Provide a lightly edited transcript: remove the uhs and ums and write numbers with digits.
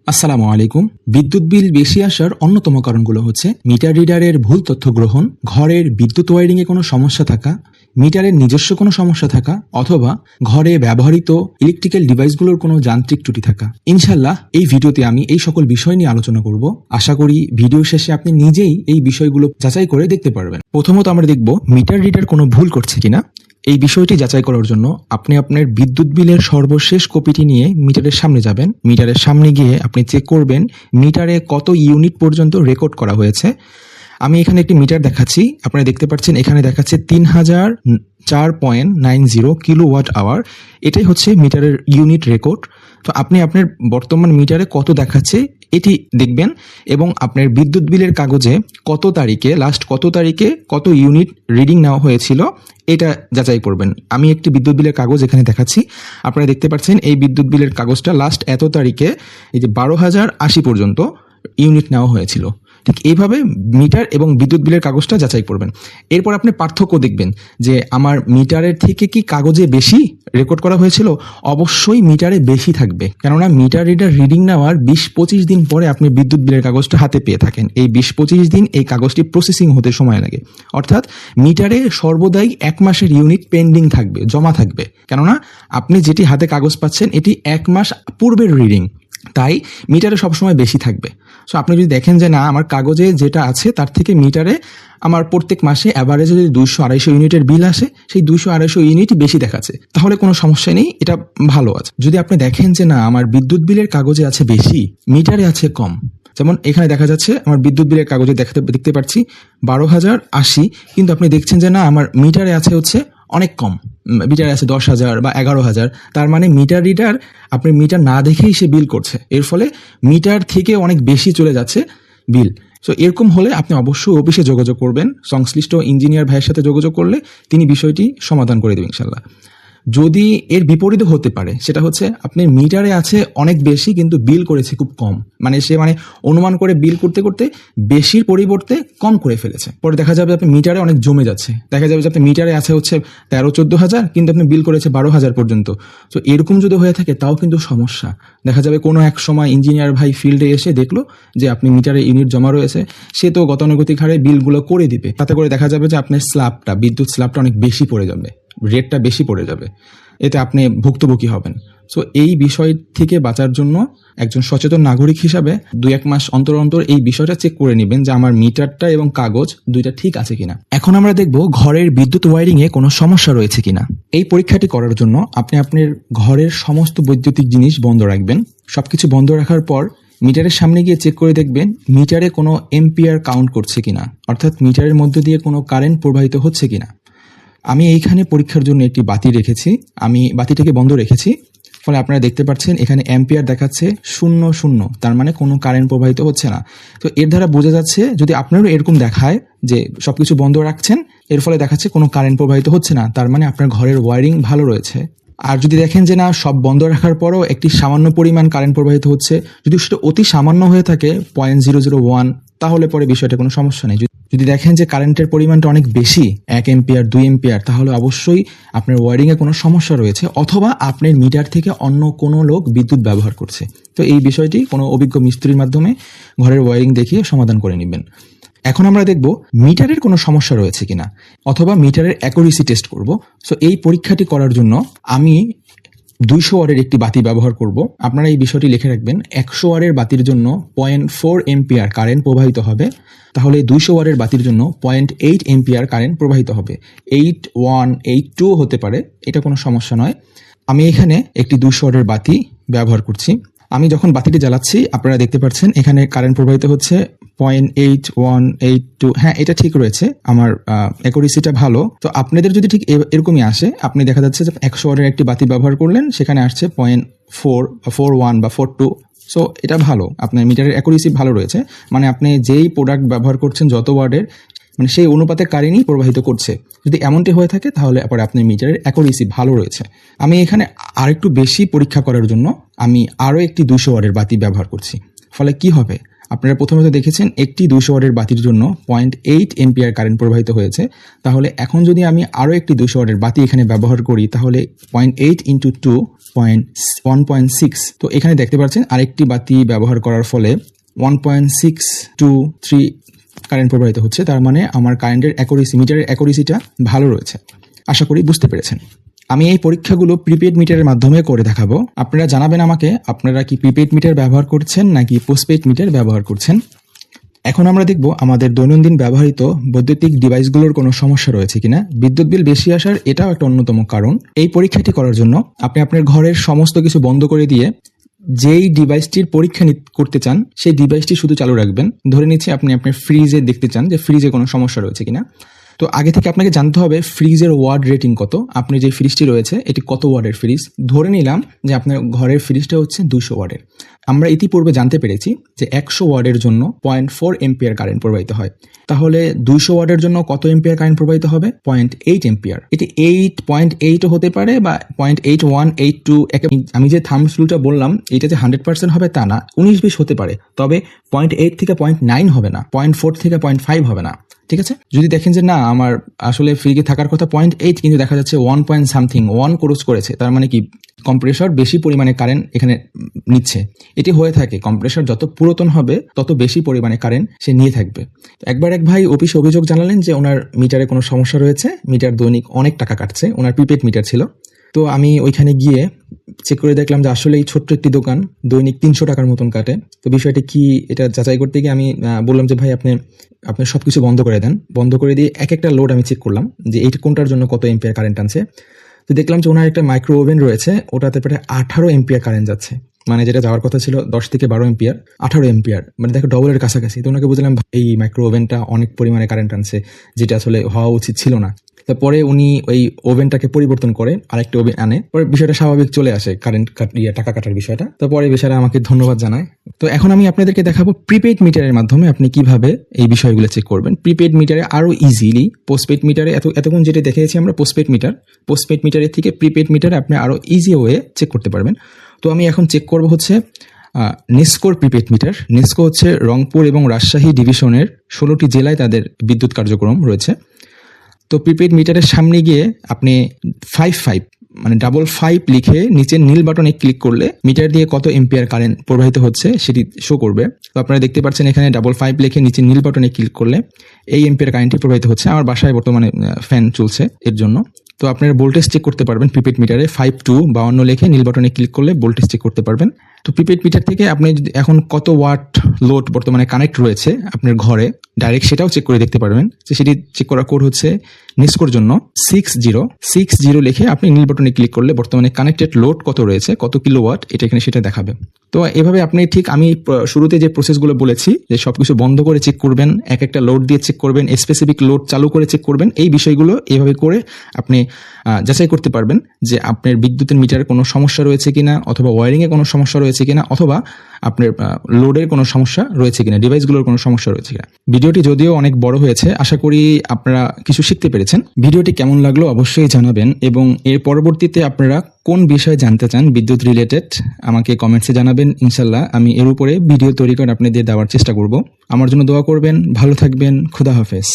আসসালামু আলাইকুম। বিদ্যুৎ বিল বেশি আসার অন্যতম কারণগুলো হচ্ছে মিটার রিডারের ভুল তথ্য গ্রহণ, ঘরের বিদ্যুৎ ওয়ারিংয়ে কোনো সমস্যা থাকা, মিটারের নিজস্ব কোনো সমস্যা থাকা, অথবা ঘরে ব্যবহৃত ইলেকট্রিক্যাল ডিভাইসগুলোর কোনো যান্ত্রিক ত্রুটি থাকা। ইনশাল্লাহ এই ভিডিওতে আমি এই সকল বিষয় নিয়ে আলোচনা করব। আশা করি ভিডিও শেষে আপনি নিজেই এই বিষয়গুলো যাচাই করে দেখতে পারবেন। প্রথমত আমরা দেখব মিটার রিডার কোনো ভুল করছে কিনা। এই বিষয়টি যাচাই করার জন্য আপনি আপনার বিদ্যুৎ বিলের সর্বশেষ কপিটি নিয়ে মিটারের সামনে যাবেন। মিটারের সামনে গিয়ে আপনি চেক করবেন মিটারে কত ইউনিট পর্যন্ত রেকর্ড করা হয়েছে। আমি এখানে একটি মিটার দেখাচ্ছি, আপনারা দেখতে পাচ্ছেন এখানে দেখাচ্ছে 3004.90 কিলোওয়াট আওয়ার। এটাই হচ্ছে মিটারের ইউনিট রেকর্ড। তো আপনি আপনার বর্তমান মিটারে কত দেখাচ্ছে এটি দেখবেন এবং আপনার বিদ্যুৎ বিলের কাগজে কত তারিখে কত ইউনিট রিডিং নেওয়া হয়েছিল এটা যাচাই করবেন। আমি একটি বিদ্যুৎ বিলের কাগজ এখানে দেখাচ্ছি, আপনারা দেখতে পাচ্ছেন এই বিদ্যুৎ বিলের কাগজটা লাস্ট এত তারিখে এই যে 12,080 পর্যন্ত ইউনিট নেওয়া হয়েছিল। ঠিক এইভাবে মিটার এবং বিদ্যুৎ বিলের কাগজটা যাচাই করবেন। এরপর আপনি পার্থক্য দেখবেন যে আমার মিটারের থেকে কি কাগজে বেশি রেকর্ড করা হয়েছিল। অবশ্যই মিটারে বেশি থাকবে, কেননা মিটার রিডার রিডিং নেওয়ার 20-25 দিন পরে আপনি বিদ্যুৎ বিলের কাগজটা হাতে পেয়ে থাকেন। এই 20-25 দিন এই কাগজটি প্রসেসিং হতে সময় লাগে, অর্থাৎ মিটারে সর্বদাই 1 মাসের ইউনিট পেন্ডিং থাকবে, জমা থাকবে, কেননা আপনি যেটি হাতে কাগজ পাচ্ছেন এটি 1 মাস পূর্বের রিডিং, তাই মিটারে সবসময় বেশি থাকবে। সো আপনি যদি দেখেন যে না আমার কাগজে যেটা আছে তার থেকে মিটারে আমার প্রত্যেক মাসে অ্যাভারেজে যদি 200-250 ইউনিটের বিল আসে, সেই 200-250 ইউনিটই বেশি দেখাচ্ছে, তাহলে কোনো সমস্যা নেই, এটা ভালো আছে। যদি আপনি দেখেন যে না আমার বিদ্যুৎ বিলের কাগজে আছে বেশি, মিটারে আছে কম, যেমন এখানে দেখা যাচ্ছে আমার বিদ্যুৎ বিলের কাগজে দেখতে পাচ্ছি 12,080, কিন্তু আপনি দেখছেন যে না আমার মিটারে আছে হচ্ছে অনেক কম, মিটারে আছে 10,000 বা 11,000। তার মানে মিটার রিডার আপনি মিটার না দেখেই সে বিল করছে, এর ফলে মিটার থেকে অনেক বেশি চলে যাচ্ছে বিল। সো এরকম হলে আপনি অবশ্যই অফিসে যোগাযোগ করবেন, সংশ্লিষ্ট ইঞ্জিনিয়ার ভাইয়ের সাথে যোগাযোগ করলে তিনি বিষয়টি সমাধান করে দেবেন ইনশাল্লাহ। যদি এর বিপরীতও হতে পারে, সেটা হচ্ছে আপনি মিটারে আছে অনেক বেশি কিন্তু বিল করেছে খুব কম, সে অনুমান করে বিল করতে করতে বেশির পরিবর্তে কম করে ফেলেছে। পরে দেখা যাবে আপনি মিটারে অনেক জমে যাচ্ছে, দেখা যাবে যে আপনি মিটারে আছে হচ্ছে 13-14 হাজার কিন্তু আপনি বিল করেছে 12,000 পর্যন্ত। তো এরকম যদি হয়ে থাকে তাও কিন্তু সমস্যা। দেখা যাবে কোনো এক সময় ইঞ্জিনিয়ার ভাই ফিল্ডে এসে দেখলো যে আপনি মিটারে ইউনিট জমা রয়েছে, সে তো গতানুগতিক হারে বিলগুলো করে দিবে, তাতে করে দেখা যাবে যে আপনার বিদ্যুৎ স্ল্যাবটা অনেক বেশি পড়ে যাবে, রেটটা বেশি পড়ে যাবে, এতে আপনি ভুক্তভোগী হবেন। সো এই বিষয় থেকে বাঁচার জন্য একজন সচেতন নাগরিক হিসাবে 2-1 মাস অন্তর অন্তর এই বিষয়টা চেক করে নেবেন যে আমার মিটারটা এবং কাগজ দুইটা ঠিক আছে কিনা। এখন আমরা দেখব ঘরের বিদ্যুৎ ওয়ারিংয়ে কোনো সমস্যা রয়েছে কিনা। এই পরীক্ষাটি করার জন্য আপনি আপনার ঘরের সমস্ত বৈদ্যুতিক জিনিস বন্ধ রাখবেন। সবকিছু বন্ধ রাখার পর মিটারের সামনে গিয়ে চেক করে দেখবেন মিটারে কোনো এম্পিয়ার কাউন্ট করছে কিনা, অর্থাৎ মিটারের মধ্যে দিয়ে কোনো কারেন্ট প্রবাহিত হচ্ছে কিনা। আমি এইখানে পরীক্ষার জন্য একটি বাতি রেখেছি, আমি বাতিটাকে বন্ধ রেখেছি, ফলে আপনারা দেখতে পাচ্ছেন এখানে অ্যাম্পিয়ার দেখাচ্ছে 0-0, তার মানে কোনো কারেন্ট প্রবাহিত হচ্ছে না। তো এর দ্বারা বোঝা যাচ্ছে যদি আপনারও এরকম দেখায় যে সবকিছু বন্ধ রাখছেন, এর ফলে দেখাচ্ছে কোনো কারেন্ট প্রবাহিত হচ্ছে না, তার মানে আপনার ঘরের ওয়ারিং ভালো রয়েছে। আর যদি দেখেন যে না সব বন্ধ রাখার পরও একটি সামান্য পরিমাণ কারেন্ট প্রবাহিত হচ্ছে, যদি সেটা অতি সামান্য হয়ে থাকে 0.001, তাহলে পরে বিষয়টা কোনো সমস্যা নেই। যদি দেখেন যে কারেন্টের পরিমাণটা অনেক বেশি, 1 এম্পিয়ার 2 এম্পিয়ার, তাহলে অবশ্যই আপনার ওয়ারিংয়ে কোনো সমস্যা রয়েছে, অথবা আপনার মিটার থেকে অন্য কোনো লোক বিদ্যুৎ ব্যবহার করছে। তো এই বিষয়টি কোনো অভিজ্ঞ মিস্ত্রির মাধ্যমে ঘরের ওয়ারিং দেখিয়ে সমাধান করে নেবেন। এখন আমরা দেখব মিটারের কোনো সমস্যা রয়েছে কিনা, অথবা মিটারের অ্যাকুরেসি টেস্ট করব। সো এই পরীক্ষাটি করার জন্য আমি 200 ওয়াটের একটি বাতি ব্যবহার করব। আপনারা এই বিষয়টি লিখে রাখবেন, 100 ওয়াটের বাতির জন্য 0.4 এম্পিয়ার কারেন্ট প্রবাহিত হবে, তাহলে 200 ওয়াটের বাতির জন্য 0.8 এম্পিয়ার কারেন্ট প্রবাহিত হবে। 81, 82 হতে পারে, এটা কোনো সমস্যা নয়। আমি এখানে একটি 200 ওয়াটের বাতি ব্যবহার করছি। আমি যখন বাতিটি জ্বালাচ্ছি আপনারা দেখতে পাচ্ছেন এখানে কারেন্ট প্রবাহিত হচ্ছে 0.8182। হ্যাঁ, এটা ঠিক রয়েছে, আমার অ্যাকুরেসিটা ভালো। তো আপনাদের যদি ঠিক এরকমই আসে, আপনি দেখা যাচ্ছে যে 100 ওয়াটের একটি বাতি ব্যবহার করলেন, সেখানে আসছে 0.4 বা 41 বা 42। সো এটা ভালো, আপনার মিটারের অ্যাকুরেসি ভালো রয়েছে, আপনি যেই প্রোডাক্ট ব্যবহার করছেন যত ওয়াটের সেই অনুপাতে কারেন্টই প্রবাহিত করছে। যদি এমনটি হয়ে থাকে তাহলে পরে আপনার মিটারের অ্যাকুরেসি ভালো রয়েছে। আমি এখানে আরেকটু বেশি পরীক্ষা করার জন্য আমি আরও একটি 200 ওয়াটের বাতি ব্যবহার করছি। ফলে কি হবে, আপনারা প্রথমে তো দেখেছেন একটি 200 ওয়াটের বাতির জন্য 0.8 এম্পিয়ার কারেন্ট প্রবাহিত হয়েছে, তাহলে এখন যদি আমি আরও একটি 200 ওয়াটের বাতি এখানে ব্যবহার করি তাহলে 0.8 × 2 1.6। তো এখানে দেখতে পাচ্ছেন আরেকটি বাতি ব্যবহার করার ফলে 1.623 কারেন্ট প্রবাহিত হচ্ছে। তার মানে আমার কারেন্টের মিটারের অ্যাকুরেসিটা ভালো রয়েছে। আশা করি বুঝতে পেরেছেন। আমি এই পরীক্ষাগুলো প্রিপেড মিটারের মাধ্যমে করে দেখাবো। আপনারা জানাবেন আমাকে আপনারা কি প্রিপেড মিটার ব্যবহার করছেন নাকি পোস্টপেড মিটার ব্যবহার করছেন। এখন আমরা দেখব আমাদের দৈনন্দিন ব্যবহৃত বৈদ্যুতিক ডিভাইসগুলোর কোনো সমস্যা রয়েছে কিনা। বিদ্যুৎ বিল বেশি আসার এটাও একটা অন্যতম কারণ। এই পরীক্ষাটি করার জন্য আপনি আপনার ঘরের সমস্ত কিছু বন্ধ করে দিয়ে যেই ডিভাইসটির পরীক্ষা করতে চান সেই ডিভাইসটি শুধু চালু রাখবেন। ধরে নিচ্ছি আপনি আপনার ফ্রিজে দেখতে চান যে ফ্রিজে কোনো সমস্যা রয়েছে কিনা। তো আগে থেকে আপনাকে জানতে হবে ফ্রিজের ওয়াট রেটিং কত। আপনি যে ফ্রিজটি রয়েছে এটি কত ওয়াটের ফ্রিজ। ধরে নিলাম যে আপনার ঘরের ফ্রিজটা হচ্ছে 200 ওয়াটের। আমরা ইতিপূর্বে জানতে পেরেছি যে 100 ওয়াটের জন্য 0.4 এম্পিয়ার কারেন্ট প্রবাহিত হয়। তাহলে 200 ওয়াটের জন্য কত এম্পিয়ার কারেন্ট প্রবাহিত হবে? 0.8 এম্পিয়ার। এটি 0.8ও হতে পারে বা 0.81, 82। আমি যে থাম্ব রুলটা বললাম এটা যে 100% হবে তা না, 19-20 হতে পারে। তবে 0.8 থেকে 0.9 হবে না, 0.4 থেকে 0.5 হবে না। ঠিক আছে। যদি দেখেন যে না আমার আসলে ফ্রিজে থাকার কথা 0.8 কিন্তু দেখা যাচ্ছে 1 ক্রস করেছে, তার মানে কি কম্প্রেসর বেশি পরিমাণে কারেন্ট এখানে নিচ্ছে। এটি হয়ে থাকে, কম্প্রেসর যত পুরাতন হবে তত বেশি পরিমাণে কারেন্ট সে নিয়ে থাকবে। একবার এক ভাই অফিসে অভিযোগ জানালেন যে ওনার মিটারে কোনো সমস্যা রয়েছে, মিটার দৈনিক অনেক টাকা কাটছে। ওনার প্রিপেড মিটার ছিল। তো আমি ওইখানে গিয়ে চেক করে দেখলাম যে আসলে এই ছোট্ট একটি দোকান দৈনিক 300 টাকার মতন কাটে। তো বিষয়টা কি এটা যাচাই করতে গিয়ে আমি বললাম যে ভাই আপনি সব কিছু বন্ধ করে দেন। বন্ধ করে দিয়ে এক একটা লোড আমি চেক করলাম যে এইটা কোনটার জন্য কত এম্পিয়ার কারেন্ট আনছে। তো দেখলাম যে ওনার একটা মাইক্রো ওভেন রয়েছে, ওটাতে প্রায় 18 এম্পিয়ার কারেন্ট যাচ্ছে। মানে যেটা যাওয়ার কথা ছিল 10 থেকে 12 এম্পিয়ার, 18 এম্পিয়ার, মানে দেখো ডবলের কাছাকাছি। তো ওনাকে বুঝলাম এই মাইক্রো ওভেনটা অনেক পরিমাণে কারেন্ট আনছে, যেটা আসলে হওয়া উচিত ছিল না। তারপরে উনি ওই ওভেনটাকে পরিবর্তন করে আরেকটা ওভেন আনে। পরে বিষয়টা স্বাভাবিক চলে আসে, কারেন্ট টাকা কাটার বিষয়টা। তারপরে বিষয়টা আমাকে ধন্যবাদ জানায়। তো এখন আমি আপনাদেরকে দেখাবো প্রিপেড মিটারের মাধ্যমে আপনি কিভাবে এই বিষয়গুলো চেক করবেন। প্রিপেড মিটারে আরো ইজিলি, পোস্টপেড মিটারে এতক্ষণ যেটা দেখেছি আমরা পোস্টপেড মিটারের থেকে প্রিপেড মিটারে আপনি আরো ইজি ওয়ে চেক করতে পারবেন। তো আমি এখন চেক করব হচ্ছে নেস্কোর প্রিপেড মিটার। নেস্কো হচ্ছে রংপুর এবং রাজশাহী ডিভিশনের 16টি জেলায় তাদের বিদ্যুৎ কার্যক্রম রয়েছে। তো প্রিপেড মিটারের সামনে গিয়ে আপনি 55 মানে 55 লিখে নিচে নীল বাটনে ক্লিক করলে মিটার দিয়ে কত এম্পিয়ার কারেন্ট প্রবাহিত হচ্ছে সেটি শো করবে। তো আপনারা দেখতে পাচ্ছেন এখানে 55 লিখে নিচে নীল বাটনে ক্লিক করলে এই এম্পিয়ার কারেন্টটি প্রবাহিত হচ্ছে। আমার বাসায় বর্তমানে ফ্যান চলছে এর জন্য। তো আপনারা ভোল্টেজ চেক করতে পারবেন প্রিপেড মিটারে 52 লিখে নীল বাটনে ক্লিক করলে ভোল্টেজ চেক করতে পারবেন। তো প্রিপেড মিটার থেকে আপনি এখন কত ওয়াট লোড বর্তমানে কানেক্ট রয়েছে আপনার ঘরে ডাইরেক্ট সেটাও চেক করে দেখতে পারবেন। যে সেটি চেক করার কোড হচ্ছে নেস্কোর জন্য 6060 লিখে আপনি নীল বাটনে ক্লিক করলে বর্তমানে কানেক্টেড লোড কত রয়েছে, কত কিলোওয়াট, এটা এখানে সেটা দেখাবে। তো এভাবে আপনি ঠিক আমি শুরুতে যে প্রসেসগুলো বলেছি যে সবকিছু বন্ধ করে চেক করবেন, এক একটা লোড দিয়ে চেক করবেন, স্পেসিফিক লোড চালু করে চেক করবেন, এই বিষয়গুলো এভাবে করে আপনি যাচাই করতে পারবেন যে আপনার বিদ্যুতের মিটারে কোনো সমস্যা রয়েছে কিনা, অথবা ওয়ারিংয়ে কোনো সমস্যা রয়েছে কিনা, অথবা আপনার লোডের কোনো সমস্যা রয়েছে কিনা, ডিভাইসগুলোর কোনো সমস্যা রয়েছে কিনা। ভিডিওটি যদিও অনেক বড় হয়েছে, আশা করি আপনারা কিছু শিখতে পেরেছেন। ভিডিওটি কেমন লাগলো অবশ্যই জানাবেন, এবং এর পরবর্তীতে আপনারা কোন বিষয়ে জানতে চান বিদ্যুৎ রিলেটেড আমাকে কমেন্টসে জানাবেন। ইনশাল্লাহ আমি এর উপরে ভিডিও তৈরি করে আপনাদের দেওয়ার চেষ্টা করব। আমার জন্য দোয়া করবেন। ভালো থাকবেন। খুদা হাফেজ।